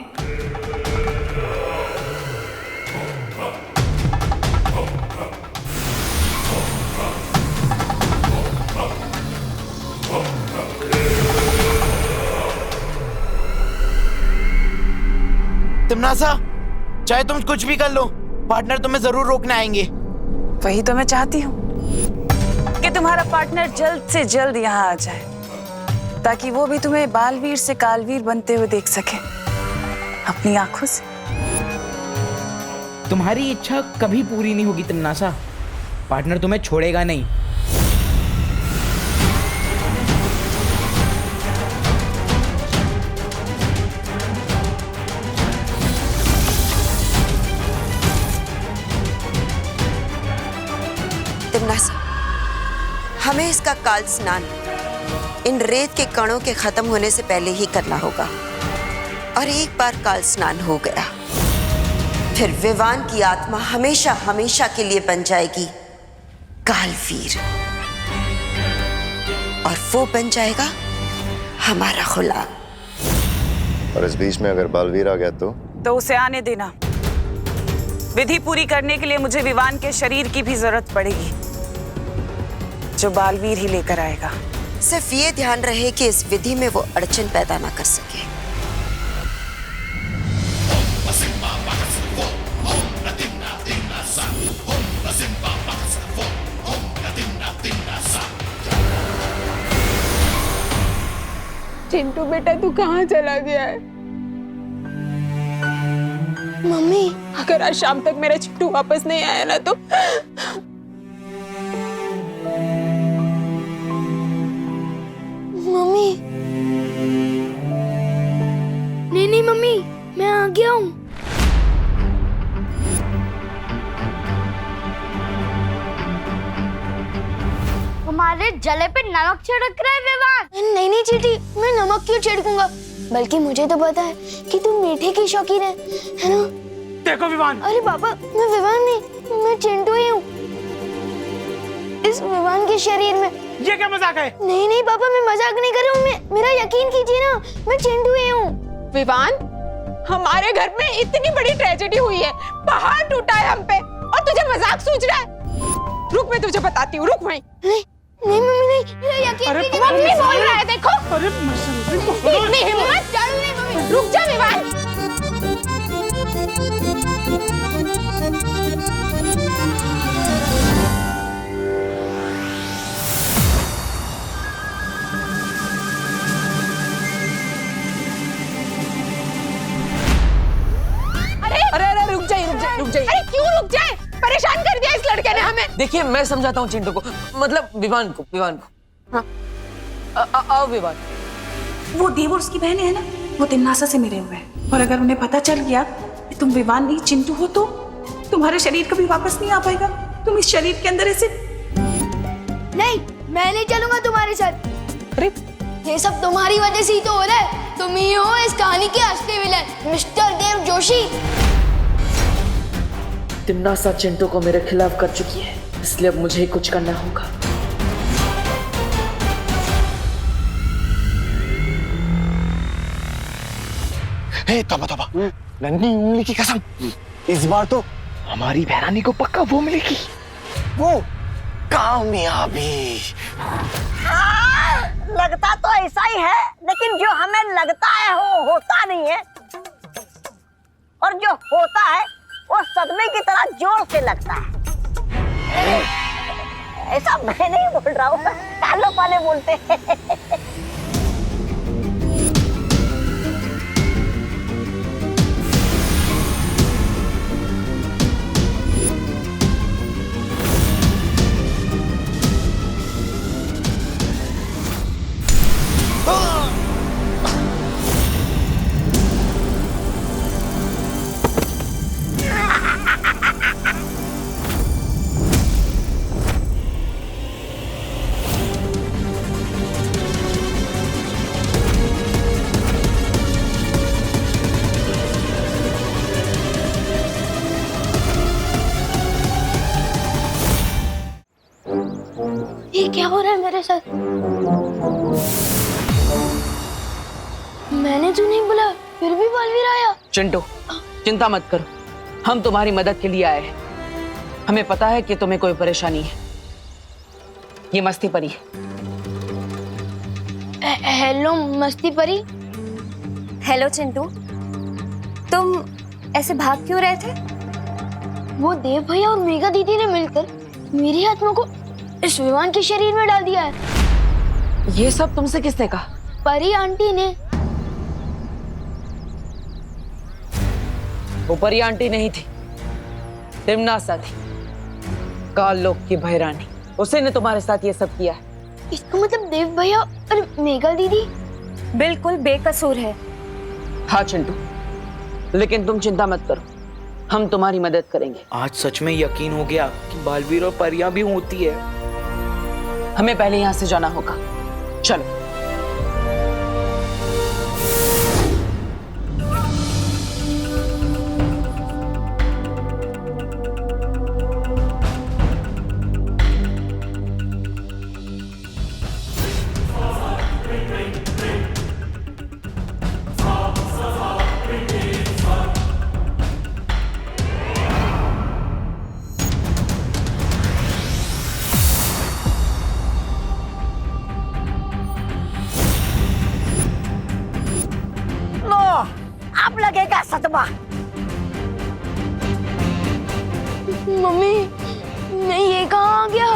तिम्नासा, चाहे तुम कुछ भी कर लो, पार्टनर तुम्हें जरूर रोकने आएंगे। वही तो मैं चाहती हूँ कि तुम्हारा पार्टनर जल्द से जल्द यहाँ आ जाए, ताकि वो भी तुम्हें बालवीर से कालवीर बनते हुए देख सके अपनी आंखों से। तुम्हारी इच्छा कभी पूरी नहीं होगी तिम्नासा। पार्टनर तुम्हें छोड़ेगा नहीं। तिम्नासा, हमें इसका काल स्नान इन रेत के कणों के खत्म होने से पहले ही करना होगा। और एक बार काल स्नान हो गया, फिर विवान की आत्मा हमेशा हमेशा के लिए बन जाएगी कालवीर, और वो बन जाएगा हमारा गुलाम। और इस बीच में अगर बालवीर आ गया तो उसे आने देना। विधि पूरी करने के लिए मुझे विवान के शरीर की भी जरूरत पड़ेगी, जो बालवीर ही लेकर आएगा। सिर्फ ये ध्यान रहे कि इस विधि में वो अड़चन पैदा ना कर सके। चिंटू बेटा, तू कहाँ चला गया है? मम्मी, अगर आज शाम तक मेरा चिंटू वापस नहीं आया ना तो मम्मी। नहीं मम्मी, मैं आ गया हूँ। हमारे जले पे नमक छिड़क रहा है विवान। नहीं चीटी, मैं नमक क्यों छिड़कूंगा? बल्कि मुझे तो पता है कि तुम मीठे की शौकीन है ना? देखो विवान। अरे पापा, मैं विवान नहीं, मैं चिंटू ही हूँ। इस विवान के शरीर में। ये क्या मजाक है? नहीं पापा, मैं मजाक नहीं कर रहा हूँ। मेरा यकीन कीजिए ना, मैं चिंटू ही हूँ। विवान, हमारे घर में इतनी बड़ी ट्रेजेडी हुई है, पहाड़ टूटा है हम पे, और तुझे मजाक सूझ रहा है? रुक, मैं तुझे बताती हूँ, रुक वहीं। नहीं मम्मी, नहीं, मेरा यकीन कीजिए। मम्मी बोल रहा है, देखो। अरे इतनी हिम्मत? रुक जा विवान। अरे रुक जाइए। अरे क्यों रुक जाए? परेशान कर दिया इस लड़के ने हमें। देखिए, मैं समझाता हूँ चिंटू को, मतलब विवान को। हाँ। आओ विवान। वो देव और उसकी बहन है ना, वो तिमनासा से मिले हुए हैं, और अगर उन्हें पता चल गया कि तुम विवान नहीं चिंटू हो तो तुम्हारे शरीर कभी वापस नहीं आ पाएगा। तुम इस शरीर के अंदर ऐसे नहीं, मैं नहीं चलूंगा तुम्हारे साथ। अरे ये सब तुम्हारी वजह से ही तो हो रहा है। तुम ही हो इस कहानी के असली विलन, मिस्टर देव जोशी। तिमनासा चिंटू को मेरे खिलाफ कर चुकी है, इसलिए अब मुझे ही कुछ करना होगा। हे तोबा तोबा, नन्ही उंगली की कसम, इस बार तो हमारी बहरानी को पक्का वो मिलेगी, वो कामयाबी। हाँ, लगता तो ऐसा ही है, लेकिन जो हमें लगता है वो होता नहीं है, और जो होता है वो सदमे की तरह जोर से लगता है। ऐसा मैं नहीं बोल रहा हूँ, कालो पाले बोलते हैं। ये क्या हो रहा है मेरे साथ? मैंने तो नहीं बोला, फिर भी बलवीर आया। चिंटू, चिंता मत करो, हम तुम्हारी मदद के लिए आए हैं। हमें पता है कि तुम्हें कोई परेशानी है। ये मस्ती परी है। हेलो मस्ती परी। हेलो चिंटू, तुम ऐसे भाग क्यों रहे थे? वो देव भैया और मेघा दीदी ने मिलकर मेरी आत्मा को इस विमान के शरीर में डाल दिया है। ये सब तुमसे किसने कहा? परी आंटी ने। वो परी आंटी नहीं थी, तिमनासा थी, काल लोक की बहरानी। उसी ने तुम्हारे साथ ये सब किया है। इसका मतलब देव भैया और मेघा दीदी बिल्कुल बेकसूर है। हाँ चिंटू, लेकिन तुम चिंता मत करो, हम तुम्हारी मदद करेंगे। आज सच में यकीन हो गया कि बालवीर और परियां भी होती है। हमें पहले यहां से जाना होगा, चलो। अब लगेगा सदमा। मम्मी, मैं ये कहाँ आ गया?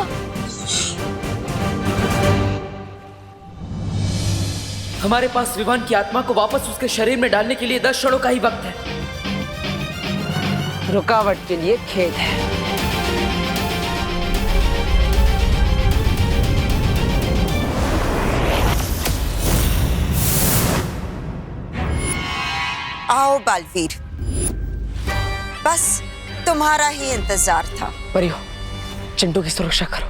हमारे पास विमान की आत्मा को वापस उसके शरीर में डालने के लिए 10 क्षणों का ही वक्त है। रुकावट के लिए खेद है। आओ बालवीर, बस तुम्हारा ही इंतजार था। परियो, चिंटू की सुरक्षा करो।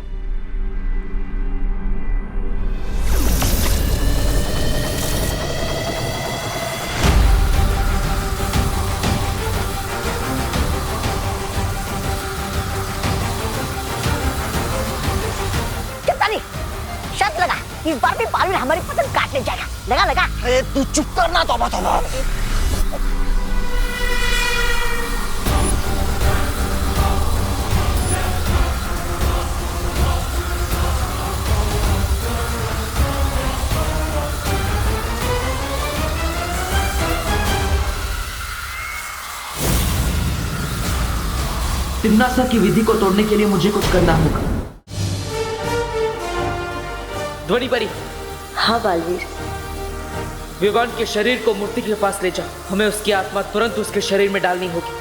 कितना नहीं, शर्त लगा, इस बार भी बालवीर हमारी पतंग काटने जाएगा। लगा लगा। अरे तू चुप करना तोबा तोबा। तिमनासा की विधि को तोड़ने के लिए मुझे कुछ करना होगा। ध्वनि परी। हाँ बालवीर। विवान के शरीर को मूर्ति के पास ले जाओ, हमें उसकी आत्मा तुरंत उसके शरीर में डालनी होगी।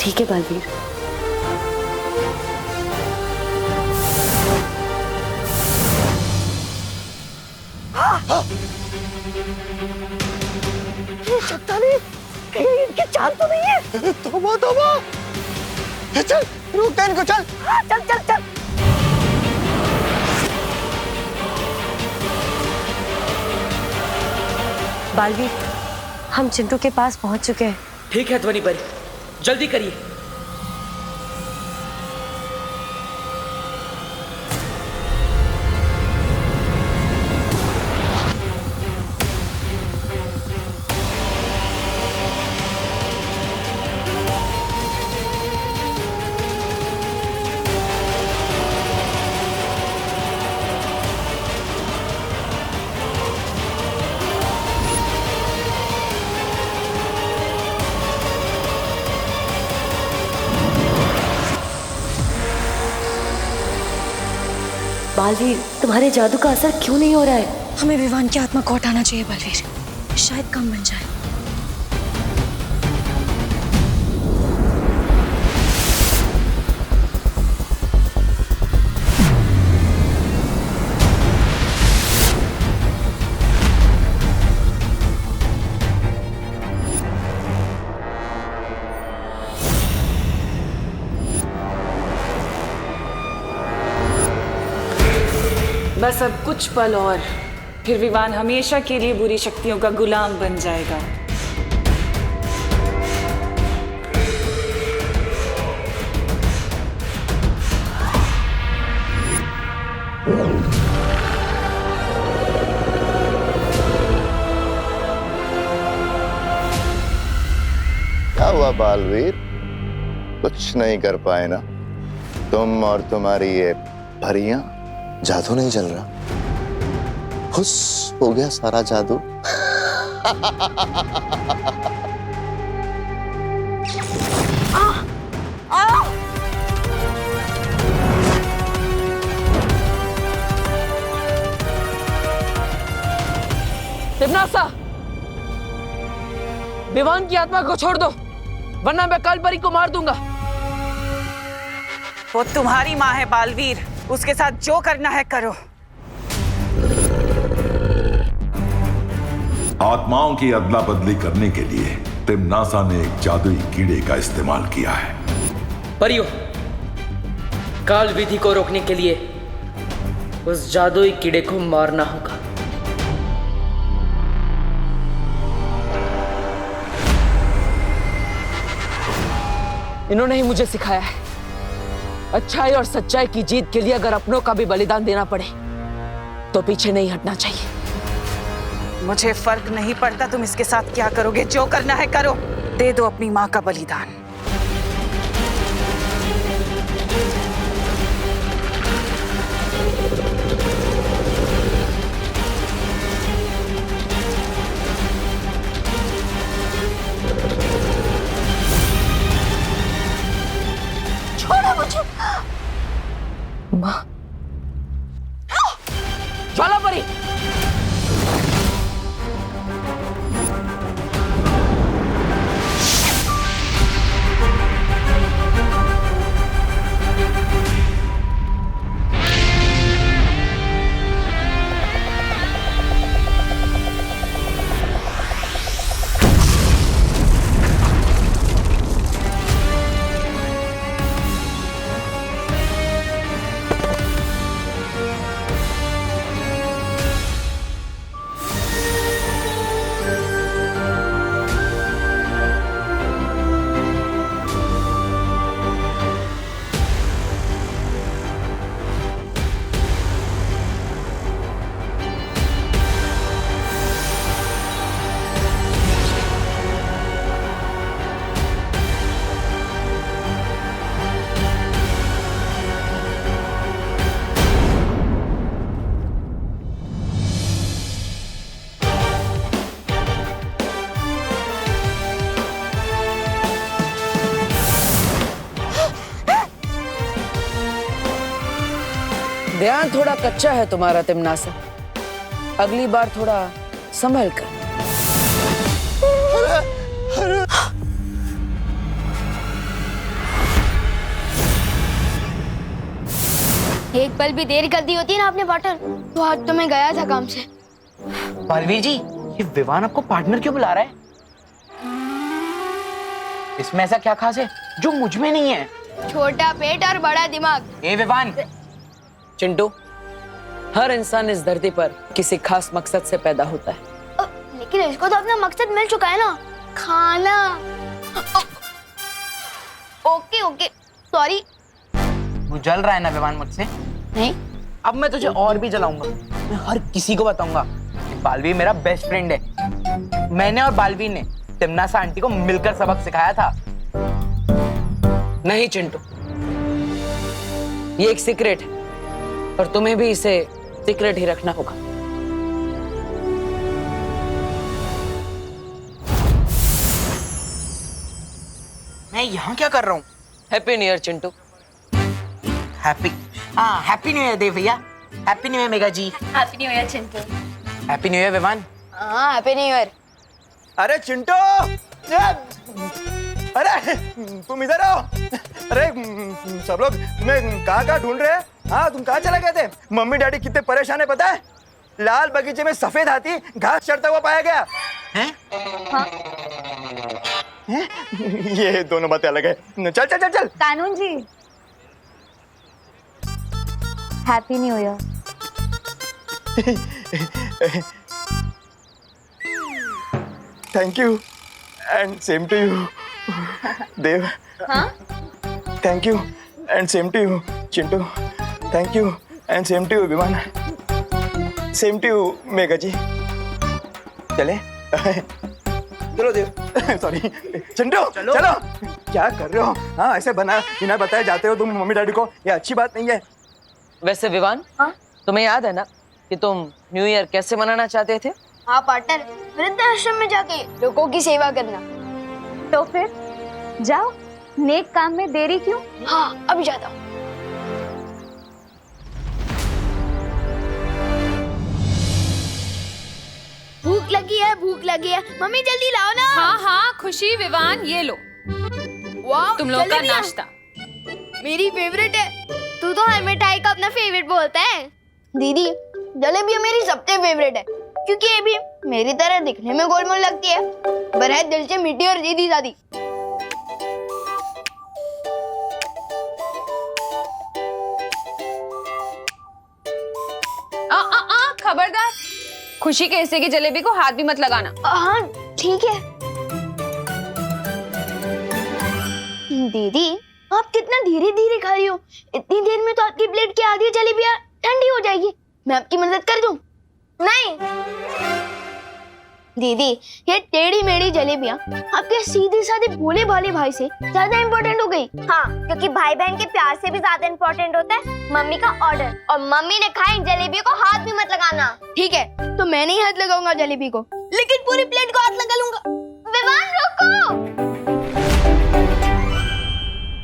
ठीक है बालवीर। चट्टानी कहीं इनकी जान तो नहीं है? तौबा तौबा। चल रोकते इनको, चल। हाँ, चल चल चल। बालवीर, हम चिंटू के पास पहुंच चुके हैं। ठीक है ध्वनि परी, जल्दी करिए। बालवीर, तुम्हारे जादू का असर क्यों नहीं हो रहा है? हमें विवान की आत्मा को हटाना चाहिए बालवीर, शायद काम बन जाए। बस अब कुछ पल और, फिर विवान हमेशा के लिए बुरी शक्तियों का गुलाम बन जाएगा। क्या हुआ बालवीर? कुछ नहीं कर पाए ना तुम और तुम्हारी ये परियां? जादू नहीं चल रहा, खुश हो गया सारा जादू। तिम्नासा, विवान की आत्मा को छोड़ दो, वरना मैं काल परी को मार दूंगा। वो तुम्हारी माँ है बालवीर, उसके साथ जो करना है करो। आत्माओं की अदला बदली करने के लिए तिम्नासा ने एक जादुई कीड़े का इस्तेमाल किया है। परियों, काल विधि को रोकने के लिए उस जादुई कीड़े को मारना होगा। इन्होंने ही मुझे सिखाया है, अच्छाई और सच्चाई की जीत के लिए अगर अपनों का भी बलिदान देना पड़े तो पीछे नहीं हटना चाहिए। मुझे फर्क नहीं पड़ता तुम इसके साथ क्या करोगे, जो करना है करो। दे दो अपनी माँ का बलिदान। छोड़ो मुझे। माँ, ज्वाला परी, ध्यान थोड़ा कच्चा है तुम्हारा तिम्नासा, अगली बार थोड़ा संभल कर। एक पल भी देर कर दी होती ना आपने बॉटल, तो आज तो मैं गया था काम से। बालवीर जी, ये विवान आपको पार्टनर क्यों बुला रहा है? इसमें ऐसा क्या खास है जो मुझ में नहीं है? छोटा पेट और बड़ा दिमाग। ए विवान। चिंटू, हर इंसान इस धरती पर किसी खास मकसद से पैदा होता है। लेकिन इसको तो अपना मकसद मिल चुका है ना, खाना। Okay okay, sorry. तू जल रहा है ना विवान मुझसे? नहीं। अब मैं तुझे और भी जलाऊंगा। मैं हर किसी को बताऊंगा कि बालवीर मेरा बेस्ट फ्रेंड है। मैंने और बालवीर ने तिमनासा आंटी को मिलकर सबक सिखाया था। नहीं चिंटू, ये एक सीक्रेट है और तुम्हें भी इसे सीक्रेट ही रखना होगा। मैं यहाँ क्या कर रहा हूँ? Happy new year Chintu. Happy new year Dev भैया। Happy new year Mega ji. Happy new year Chintu. Happy new year Vivaan. हाँ, हैप्पी न्यू ईयर। अरे चिंटू, अरे तुम इधर आओ। अरे सब लोग तुम्हें कहाँ ढूंढ रहे हैं? हाँ, तुम कहाँ चले गए थे? मम्मी डैडी कितने परेशान है पता है? लाल बगीचे में सफेद हाथी घास चढ़ता हुआ पाया गया है। हाँ? ये दोनों बातें अलग है। चल चल चल चल। कानून जी, happy new year. Thank you and same to you Dev. हाँ? Thank you and same to you Chintu. Thank you and same to you विमान। Same to you Mega ji. चले चलो देव। सॉरी चिंटू, चलो। क्या कर रहे हो? हाँ, ऐसे बिना बताए जाते हो तुम मम्मी डैडी को, ये अच्छी बात नहीं है। वैसे विवान, तुम्हें याद है ना कि तुम न्यू ईयर कैसे मनाना चाहते थे? हाँ पार्टनर, वृद्धाश्रम में जाके लोगों की सेवा करना। तो फिर जाओ, नेक काम में देरी क्यों? हाँ, अभी जाता हूँ। भूख लगी है, भूख लगी है। मम्मी जल्दी लाओ ना। हाँ हाँ खुशी, विवान, ये लो वाह, तुम लोग का जलेबियाँ। नाश्ता। मेरी फेवरेट है। तू तो हर मिठाई का अपना फेवरेट बोलता है। दीदी, जलेबियाँ मेरी सबसे फेवरेट है क्योंकि ये भी मेरी तरह दिखने में गोलमोल लगती है पर है दिल से मीठी और सीधी सादी। खबरदार, खुशी के हिस्से की जलेबी को हाथ भी मत लगाना। हाँ ठीक है। दीदी, आप कितना धीरे धीरे खा रही हो। इतनी देर में तो आपकी प्लेट की आधी जलेबियाँ ठंडी हो जाएगी। मैं आपकी मदद कर दूं? नहीं दीदी, ये टेढ़ी मेढ़ी जलेबियाँ आपके सीधे साधे भोले भाले भाई से ज्यादा इम्पोर्टेंट हो गई। हाँ, क्योंकि भाई बहन के प्यार से भी ज्यादा इम्पोर्टेंट होता है मम्मी का ऑर्डर। और मम्मी ने कहा इन जलेबियों को हाथ भी मत लगाना। ठीक है, तो मैं नहीं हाथ लगाऊंगा जलेबी को, लेकिन पूरी प्लेट को